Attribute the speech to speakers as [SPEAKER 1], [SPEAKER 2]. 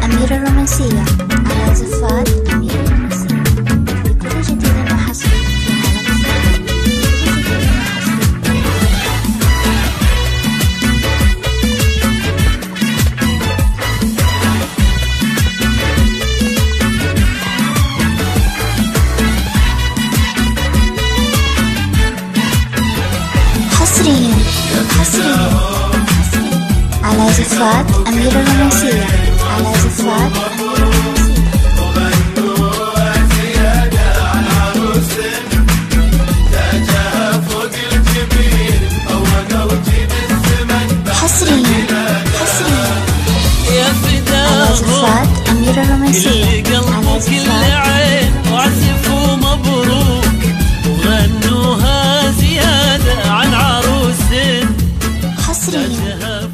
[SPEAKER 1] أميرة الرومانسية على زفات أميرة الرومانسية. لكل جديد وحصري في عالم حصريا على زفات أميرة الرومانسية على زفات أميرة الرومانسية. حصريا على زفات أميرة الرومانسية على زفات
[SPEAKER 2] وعزف ومبروك وغنوها زيادة عن عروس.
[SPEAKER 1] حصريا